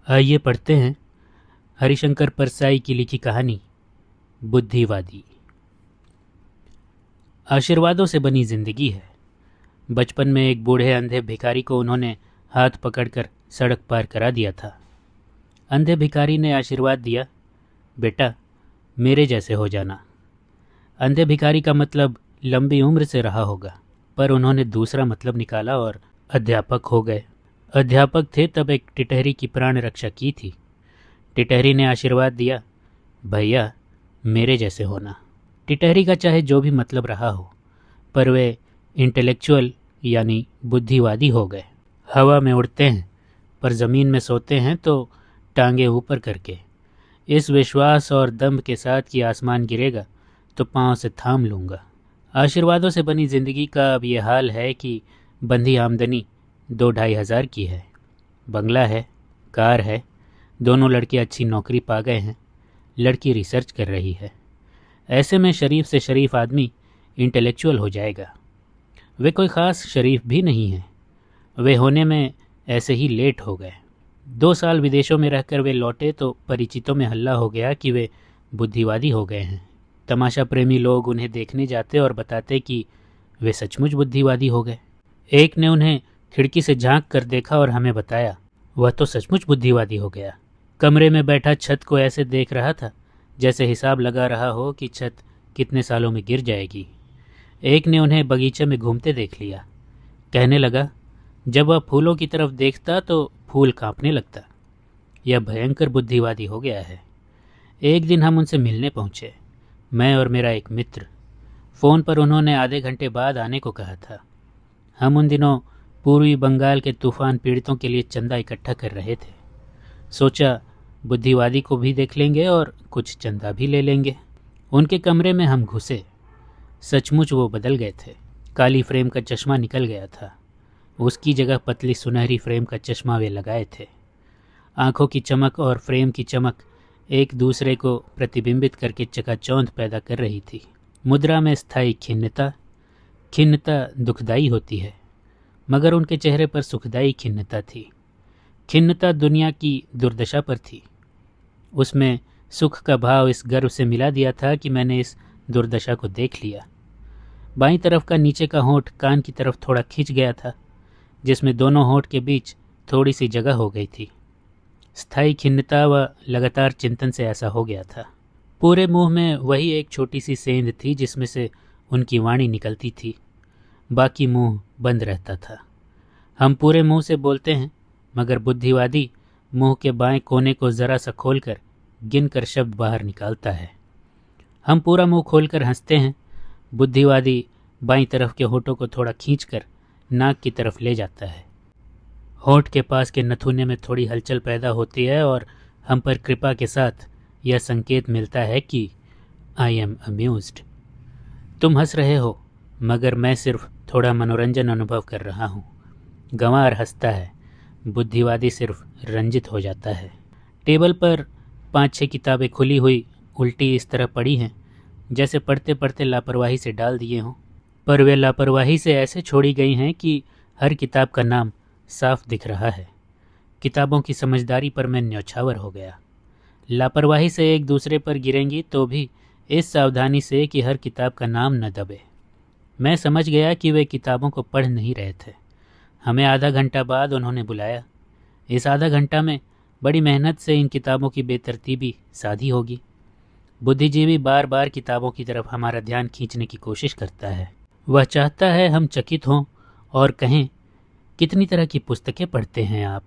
आइए पढ़ते हैं हरिशंकर परसाई की लिखी कहानी बुद्धिवादी। आशीर्वादों से बनी जिंदगी है। बचपन में एक बूढ़े अंधे भिखारी को उन्होंने हाथ पकड़कर सड़क पार करा दिया था। अंधे भिखारी ने आशीर्वाद दिया, बेटा मेरे जैसे हो जाना। अंधे भिखारी का मतलब लंबी उम्र से रहा होगा, पर उन्होंने दूसरा मतलब निकाला और अध्यापक हो गए। अध्यापक थे तब एक टिटहरी की प्राण रक्षा की थी। टिटहरी ने आशीर्वाद दिया, भैया मेरे जैसे होना। टिटहरी का चाहे जो भी मतलब रहा हो, पर वे इंटेलेक्चुअल यानी बुद्धिवादी हो गए। हवा में उड़ते हैं पर ज़मीन में सोते हैं तो टांगे ऊपर करके, इस विश्वास और दम्भ के साथ कि आसमान गिरेगा तो पांव से थाम लूँगा। आशीर्वादों से बनी ज़िंदगी का अब ये हाल है कि बंधी आमदनी 2-2.5 हज़ार की है। बंगला है, कार है, दोनों लड़के अच्छी नौकरी पा गए हैं, लड़की रिसर्च कर रही है। ऐसे में शरीफ से शरीफ आदमी इंटेलेक्चुअल हो जाएगा। वे कोई ख़ास शरीफ भी नहीं है, वे होने में ऐसे ही लेट हो गए। 2 साल विदेशों में रहकर वे लौटे तो परिचितों में हल्ला हो गया कि वे बुद्धिवादी हो गए हैं। तमाशा प्रेमी लोग उन्हें देखने जाते और बताते कि वे सचमुच बुद्धिवादी हो गए। एक ने उन्हें खिड़की से झांक कर देखा और हमें बताया, वह तो सचमुच बुद्धिवादी हो गया। कमरे में बैठा छत को ऐसे देख रहा था जैसे हिसाब लगा रहा हो कि छत कितने सालों में गिर जाएगी। एक ने उन्हें बगीचे में घूमते देख लिया। कहने लगा, जब वह फूलों की तरफ देखता तो फूल कांपने लगता। यह भयंकर बुद्धिवादी हो गया है। एक दिन हम उनसे मिलने पहुंचे, मैं और मेरा एक मित्र। फ़ोन पर उन्होंने आधे घंटे बाद आने को कहा था। हम उन दिनों पूर्वी बंगाल के तूफान पीड़ितों के लिए चंदा इकट्ठा कर रहे थे। सोचा बुद्धिवादी को भी देख लेंगे और कुछ चंदा भी ले लेंगे। उनके कमरे में हम घुसे। सचमुच वो बदल गए थे। काली फ्रेम का चश्मा निकल गया था, उसकी जगह पतली सुनहरी फ्रेम का चश्मा वे लगाए थे। आंखों की चमक और फ्रेम की चमक एक दूसरे को प्रतिबिंबित करके चकाचौंध पैदा कर रही थी। मुद्रा में स्थायी खिन्नता। खिन्नता दुखदाई होती है, मगर उनके चेहरे पर सुखदाई खिन्नता थी। खिन्नता दुनिया की दुर्दशा पर थी। उसमें सुख का भाव इस गर्व से मिला दिया था कि मैंने इस दुर्दशा को देख लिया। बाईं तरफ का नीचे का होंठ कान की तरफ थोड़ा खिंच गया था, जिसमें दोनों होंठ के बीच थोड़ी सी जगह हो गई थी। स्थायी खिन्नता व लगातार चिंतन से ऐसा हो गया था। पूरे मुंह में वही एक छोटी सी सेंध थी जिसमें से उनकी वाणी निकलती थी, बाकी मुंह बंद रहता था। हम पूरे मुंह से बोलते हैं, मगर बुद्धिवादी मुंह के बाएं कोने को जरा सा खोलकर गिनकर शब्द बाहर निकालता है। हम पूरा मुंह खोलकर हंसते हैं, बुद्धिवादी बाईं तरफ के होठों को थोड़ा खींचकर नाक की तरफ ले जाता है। होठ के पास के नथुने में थोड़ी हलचल पैदा होती है और हम पर कृपा के साथ यह संकेत मिलता है कि आई एम अम्यूज्ड। तुम हंस रहे हो, मगर मैं सिर्फ थोड़ा मनोरंजन अनुभव कर रहा हूँ। गंवार हंसता है, बुद्धिवादी सिर्फ रंजित हो जाता है। टेबल पर 5-6 किताबें खुली हुई उल्टी इस तरह पड़ी हैं जैसे पढ़ते पढ़ते लापरवाही से डाल दिए हों, पर वे लापरवाही से ऐसे छोड़ी गई हैं कि हर किताब का नाम साफ दिख रहा है। किताबों की समझदारी पर मैं न्यौछावर हो गया। लापरवाही से एक दूसरे पर गिरेंगी तो भी इस सावधानी से कि हर किताब का नाम न दबे। मैं समझ गया कि वे किताबों को पढ़ नहीं रहे थे। हमें आधा घंटा बाद उन्होंने बुलाया। इस आधा घंटा में बड़ी मेहनत से इन किताबों की बेतरतीबी साधी होगी। बुद्धिजीवी बार बार किताबों की तरफ हमारा ध्यान खींचने की कोशिश करता है। वह चाहता है हम चकित हों और कहें, कितनी तरह की पुस्तकें पढ़ते हैं आप,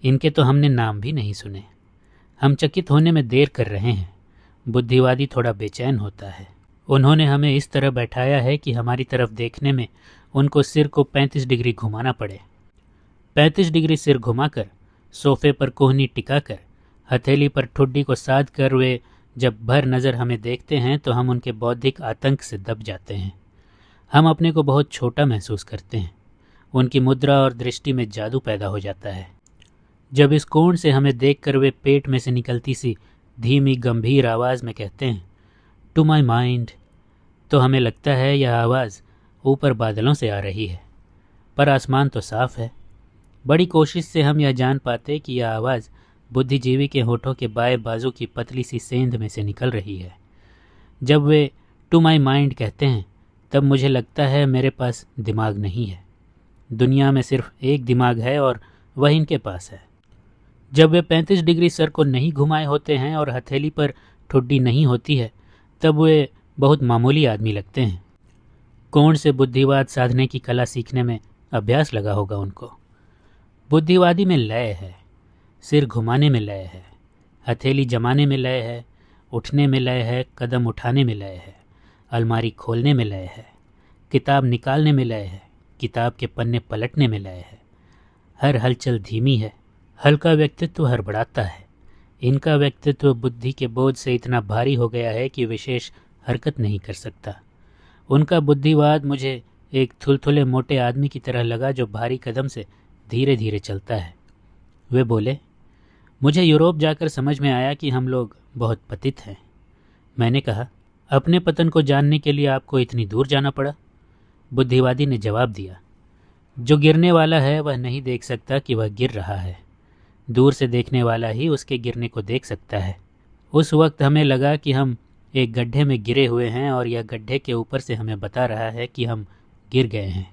इनके तो हमने नाम भी नहीं सुने। हम चकित होने में देर कर रहे हैं। बुद्धिवादी थोड़ा बेचैन होता है। उन्होंने हमें इस तरह बैठाया है कि हमारी तरफ देखने में उनको सिर को 35 डिग्री घुमाना पड़े। 35 डिग्री सिर घुमाकर, सोफे पर कोहनी टिकाकर, हथेली पर ठुड्डी को साध कर वे जब भर नज़र हमें देखते हैं तो हम उनके बौद्धिक आतंक से दब जाते हैं। हम अपने को बहुत छोटा महसूस करते हैं। उनकी मुद्रा और दृष्टि में जादू पैदा हो जाता है। जब इस कोण से हमें देखकर वे पेट में से निकलती सी धीमी गंभीर आवाज़ में कहते हैं, टू माई माइंड, तो हमें लगता है यह आवाज़ ऊपर बादलों से आ रही है, पर आसमान तो साफ है। बड़ी कोशिश से हम यह जान पाते कि यह आवाज़ बुद्धिजीवी के होठों के बाएं बाजू की पतली सी सेंध में से निकल रही है। जब वे टू माई माइंड कहते हैं तब मुझे लगता है मेरे पास दिमाग नहीं है। दुनिया में सिर्फ एक दिमाग है और वह इनके पास है। जब वे 35 डिग्री सर को नहीं घुमाए होते हैं और हथेली पर ठुड्डी नहीं होती है तब वे बहुत मामूली आदमी लगते हैं। कौन से बुद्धिवाद साधने की कला सीखने में अभ्यास लगा होगा उनको। बुद्धिवादी में लय है, सिर घुमाने में लय है, हथेली जमाने में लय है, उठने में लय है, कदम उठाने में लय है, अलमारी खोलने में लय है, किताब निकालने में लय है, किताब के पन्ने पलटने में लय है। हर हलचल धीमी है, हल्का व्यक्तित्व हड़बड़ाता है। इनका व्यक्तित्व बुद्धि के बोझ से इतना भारी हो गया है कि विशेष हरकत नहीं कर सकता। उनका बुद्धिवाद मुझे एक थुलथुले मोटे आदमी की तरह लगा जो भारी कदम से धीरे धीरे चलता है। वे बोले, मुझे यूरोप जाकर समझ में आया कि हम लोग बहुत पतित हैं। मैंने कहा, अपने पतन को जानने के लिए आपको इतनी दूर जाना पड़ा? बुद्धिवादी ने जवाब दिया, जो गिरने वाला है वह नहीं देख सकता कि वह गिर रहा है। दूर से देखने वाला ही उसके गिरने को देख सकता है। उस वक्त हमें लगा कि हम एक गड्ढे में गिरे हुए हैं और यह गड्ढे के ऊपर से हमें बता रहा है कि हम गिर गए हैं।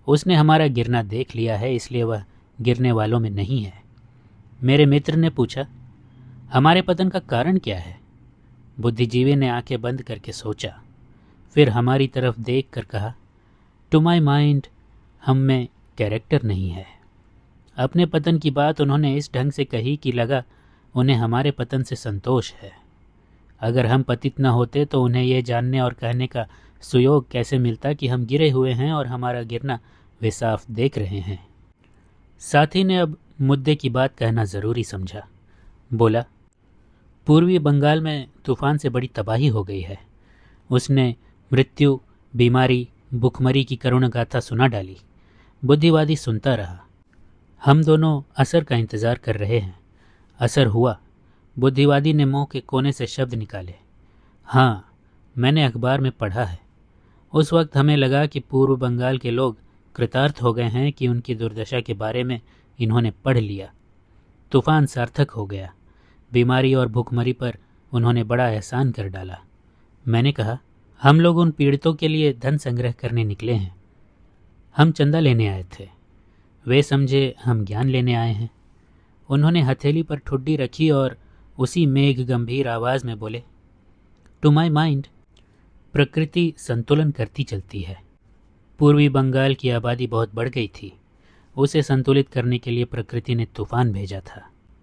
उसने हमारा गिरना देख लिया है, इसलिए वह गिरने वालों में नहीं है। मेरे मित्र ने पूछा, हमारे पतन का कारण क्या है? बुद्धिजीवी ने आंखें बंद करके सोचा, फिर हमारी तरफ देख कर कहा, टू माई माइंड हम में कैरेक्टर नहीं है। अपने पतन की बात उन्होंने इस ढंग से कही कि लगा उन्हें हमारे पतन से संतोष है। अगर हम पतित न होते तो उन्हें यह जानने और कहने का सुयोग कैसे मिलता कि हम गिरे हुए हैं और हमारा गिरना वे साफ देख रहे हैं। साथी ने अब मुद्दे की बात कहना ज़रूरी समझा। बोला, पूर्वी बंगाल में तूफान से बड़ी तबाही हो गई है। उसने मृत्यु, बीमारी, भुखमरी की करुण गाथा सुना डाली। बुद्धिवादी सुनता रहा। हम दोनों असर का इंतज़ार कर रहे हैं। असर हुआ। बुद्धिवादी ने मुंह के कोने से शब्द निकाले, हाँ, मैंने अखबार में पढ़ा है। उस वक्त हमें लगा कि पूर्व बंगाल के लोग कृतार्थ हो गए हैं कि उनकी दुर्दशा के बारे में इन्होंने पढ़ लिया। तूफान सार्थक हो गया। बीमारी और भूखमरी पर उन्होंने बड़ा एहसान कर डाला। मैंने कहा, हम लोग उन पीड़ितों के लिए धन संग्रह करने निकले हैं। हम चंदा लेने आए थे। वे समझे हम ज्ञान लेने आए हैं। उन्होंने हथेली पर ठुड्डी रखी और उसी मेघ गंभीर आवाज़ में बोले, टू माई माइंड प्रकृति संतुलन करती चलती है। पूर्वी बंगाल की आबादी बहुत बढ़ गई थी। उसे संतुलित करने के लिए प्रकृति ने तूफान भेजा था।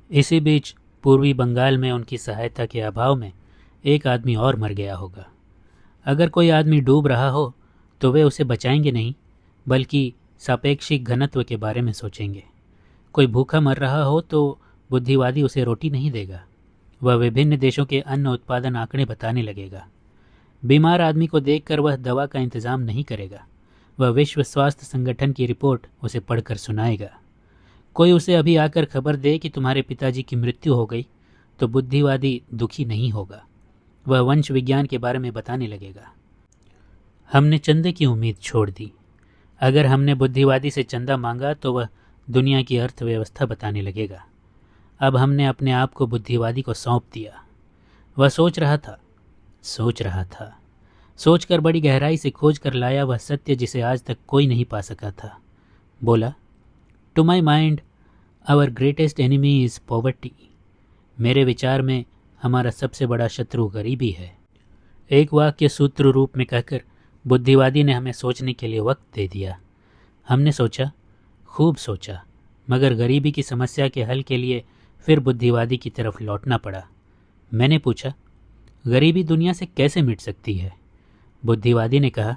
इसी बीच पूर्वी बंगाल में उनकी सहायता के अभाव में एक आदमी और मर गया होगा। अगर कोई आदमी डूब रहा हो तो वे उसे बचाएंगे नहीं, बल्कि सापेक्षिक घनत्व के बारे में सोचेंगे। कोई भूखा मर रहा हो तो बुद्धिवादी उसे रोटी नहीं देगा। वह विभिन्न देशों के अन्न उत्पादन आंकड़े बताने लगेगा। बीमार आदमी को देखकर वह दवा का इंतजाम नहीं करेगा। वह विश्व स्वास्थ्य संगठन की रिपोर्ट उसे पढ़कर सुनाएगा। कोई उसे अभी आकर खबर दे कि तुम्हारे पिताजी की मृत्यु हो गई तो बुद्धिवादी दुखी नहीं होगा। वह वंश विज्ञान के बारे में बताने लगेगा। हमने चंदे की उम्मीद छोड़ दी। अगर हमने बुद्धिवादी से चंदा मांगा तो वह दुनिया की अर्थव्यवस्था बताने लगेगा। अब हमने अपने आप को बुद्धिवादी को सौंप दिया। वह सोच रहा था, सोचकर बड़ी गहराई से खोज कर लाया वह सत्य जिसे आज तक कोई नहीं पा सका था। बोला, to my mind our greatest enemy is poverty. मेरे विचार में हमारा सबसे बड़ा शत्रु गरीबी है। एक वाक्य सूत्र रूप में कहकर बुद्धिवादी ने हमें सोचने के लिए वक्त दे दिया। हमने सोचा, खूब सोचा, मगर गरीबी की समस्या के हल के लिए फिर बुद्धिवादी की तरफ लौटना पड़ा। मैंने पूछा, गरीबी दुनिया से कैसे मिट सकती है? बुद्धिवादी ने कहा,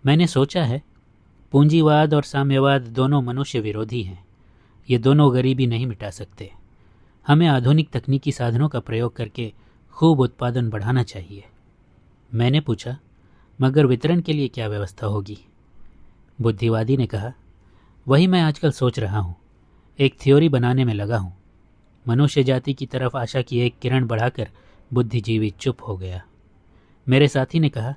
मैंने सोचा है, पूंजीवाद और साम्यवाद दोनों मनुष्य विरोधी हैं। ये दोनों गरीबी नहीं मिटा सकते। हमें आधुनिक तकनीकी साधनों का प्रयोग करके खूब उत्पादन बढ़ाना चाहिए। मैंने पूछा, मगर वितरण के लिए क्या व्यवस्था होगी? बुद्धिवादी ने कहा, वही मैं आजकल सोच रहा हूँ। एक थ्योरी बनाने में लगा हूँ। मनुष्य जाति की तरफ आशा की एक किरण बढ़ाकर बुद्धिजीवी चुप हो गया। मेरे साथी ने कहा,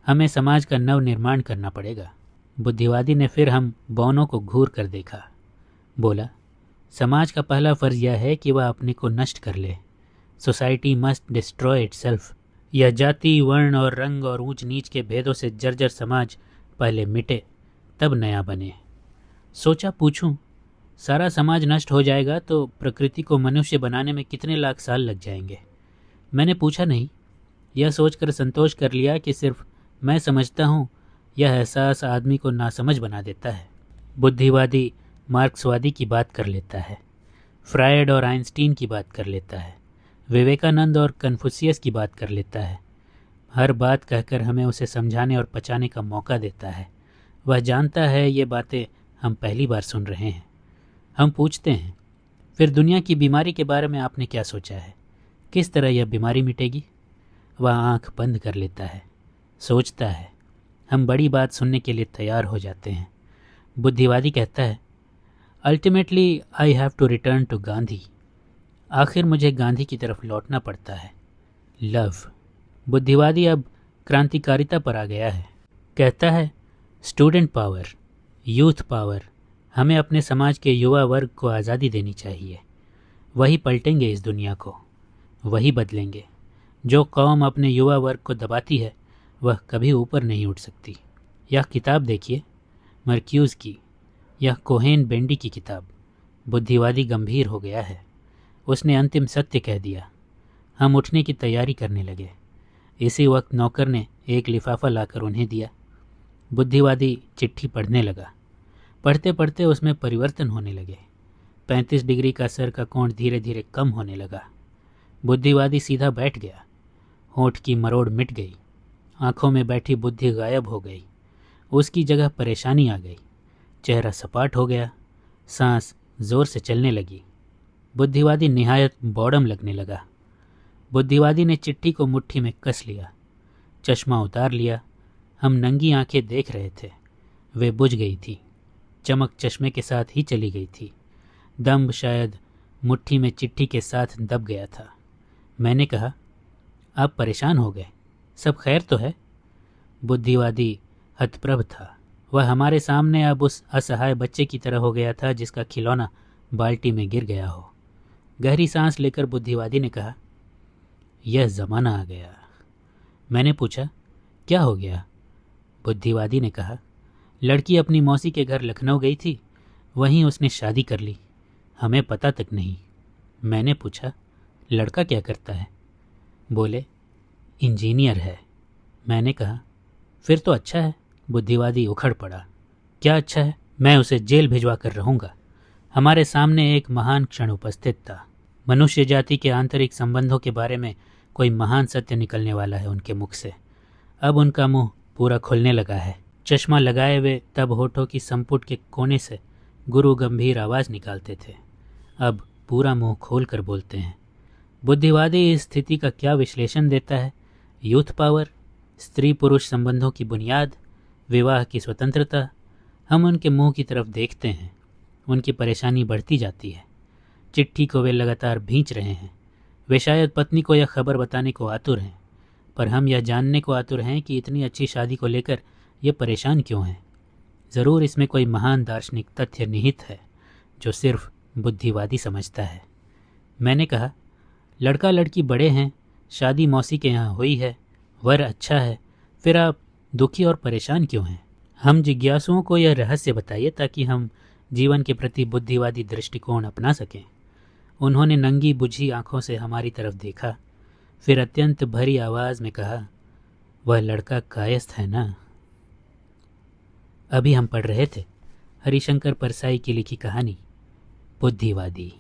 हमें समाज का नव निर्माण करना पड़ेगा। बुद्धिवादी ने फिर हम बौनों को घूर कर देखा। बोला, समाज का पहला फ़र्ज़ यह है कि वह अपने को नष्ट कर ले। Society must destroy itself. यह जाति, वर्ण और रंग और ऊंच नीच के भेदों से जर्जर समाज पहले मिटे, तब नया बने। सोचा पूछूं, सारा समाज नष्ट हो जाएगा तो प्रकृति को मनुष्य बनाने में कितने लाख साल लग जाएंगे? मैंने पूछा नहीं, यह सोचकर संतोष कर लिया कि सिर्फ मैं समझता हूँ। यह एहसास आदमी को नासमझ बना देता है। बुद्धिवादी मार्क्सवादी की बात कर लेता है, फ्रायड और आइंस्टीन की बात कर लेता है, विवेकानंद और कन्फ्यूशियस की बात कर लेता है। हर बात कहकर हमें उसे समझाने और पचाने का मौका देता है। वह जानता है ये बातें हम पहली बार सुन रहे हैं। हम पूछते हैं, फिर दुनिया की बीमारी के बारे में आपने क्या सोचा है? किस तरह यह बीमारी मिटेगी? वह आंख बंद कर लेता है, सोचता है। हम बड़ी बात सुनने के लिए तैयार हो जाते हैं। बुद्धिवादी कहता है, ultimately I have to return to Gandhi. आखिर मुझे गांधी की तरफ लौटना पड़ता है। लव। बुद्धिवादी अब क्रांतिकारिता पर आ गया है। कहता है, स्टूडेंट पावर, यूथ पावर, हमें अपने समाज के युवा वर्ग को आज़ादी देनी चाहिए। वही पलटेंगे इस दुनिया को, वही बदलेंगे। जो कौम अपने युवा वर्ग को दबाती है वह कभी ऊपर नहीं उठ सकती। यह किताब देखिए, मर्क्यूज़ की, यह कोहेन बेंडी की किताब। बुद्धिवादी गंभीर हो गया है। उसने अंतिम सत्य कह दिया। हम उठने की तैयारी करने लगे। इसी वक्त नौकर ने एक लिफाफा लाकर उन्हें दिया। बुद्धिवादी चिट्ठी पढ़ने लगा। पढ़ते पढ़ते उसमें परिवर्तन होने लगे। 35 डिग्री का सर का कोण धीरे धीरे कम होने लगा। बुद्धिवादी सीधा बैठ गया। होंठ की मरोड़ मिट गई। आंखों में बैठी बुद्धि गायब हो गई। उसकी जगह परेशानी आ गई। चेहरा सपाट हो गया। सांस जोर से चलने लगी। बुद्धिवादी निहायत बौड़म लगने लगा। बुद्धिवादी ने चिट्ठी को मुट्ठी में कस लिया, चश्मा उतार लिया। हम नंगी आंखें देख रहे थे। वे बुझ गई थी। चमक चश्मे के साथ ही चली गई थी। दम्भ शायद मुट्ठी में चिट्ठी के साथ दब गया था। मैंने कहा, आप परेशान हो गए, सब खैर तो है? बुद्धिवादी हतप्रभ था। वह हमारे सामने अब उस असहाय बच्चे की तरह हो गया था जिसका खिलौना बाल्टी में गिर गया हो। गहरी सांस लेकर बुद्धिवादी ने कहा, यह ज़माना आ गया। मैंने पूछा, क्या हो गया? बुद्धिवादी ने कहा, लड़की अपनी मौसी के घर लखनऊ गई थी, वहीं उसने शादी कर ली, हमें पता तक नहीं। मैंने पूछा, लड़का क्या करता है? बोले, इंजीनियर है। मैंने कहा, फिर तो अच्छा है। बुद्धिवादी उखड़ पड़ा, क्या अच्छा है? मैं उसे जेल भिजवा कर रहूँगा। हमारे सामने एक महान क्षण उपस्थित था। मनुष्य जाति के आंतरिक संबंधों के बारे में कोई महान सत्य निकलने वाला है उनके मुख से। अब उनका मुंह पूरा खुलने लगा है। चश्मा लगाए हुए तब होठों की संपुट के कोने से गुरु गंभीर आवाज़ निकालते थे, अब पूरा मुंह खोल कर बोलते हैं। बुद्धिवादी इस स्थिति का क्या विश्लेषण देता है? यूथ पावर, स्त्री पुरुष संबंधों की बुनियाद, विवाह की स्वतंत्रता। हम उनके मुंह की तरफ देखते हैं। उनकी परेशानी बढ़ती जाती है। चिट्ठी को वे लगातार भींच रहे हैं। वे शायद पत्नी को यह खबर बताने को आतुर हैं, पर हम यह जानने को आतुर हैं कि इतनी अच्छी शादी को लेकर ये परेशान क्यों हैं। ज़रूर इसमें कोई महान दार्शनिक तथ्य निहित है जो सिर्फ बुद्धिवादी समझता है। मैंने कहा, लड़का लड़की बड़े हैं, शादी मौसी के यहाँ हुई है, वर अच्छा है, फिर आप दुखी और परेशान क्यों हैं? हम जिज्ञासुओं को यह रहस्य बताइए ताकि हम जीवन के प्रति बुद्धिवादी दृष्टिकोण अपना सकें। उन्होंने नंगी बुझी आंखों से हमारी तरफ देखा, फिर अत्यंत भरी आवाज़ में कहा, वह लड़का कायस्थ है ना? अभी हम पढ़ रहे थे हरिशंकर परसाई की लिखी कहानी बुद्धिवादी।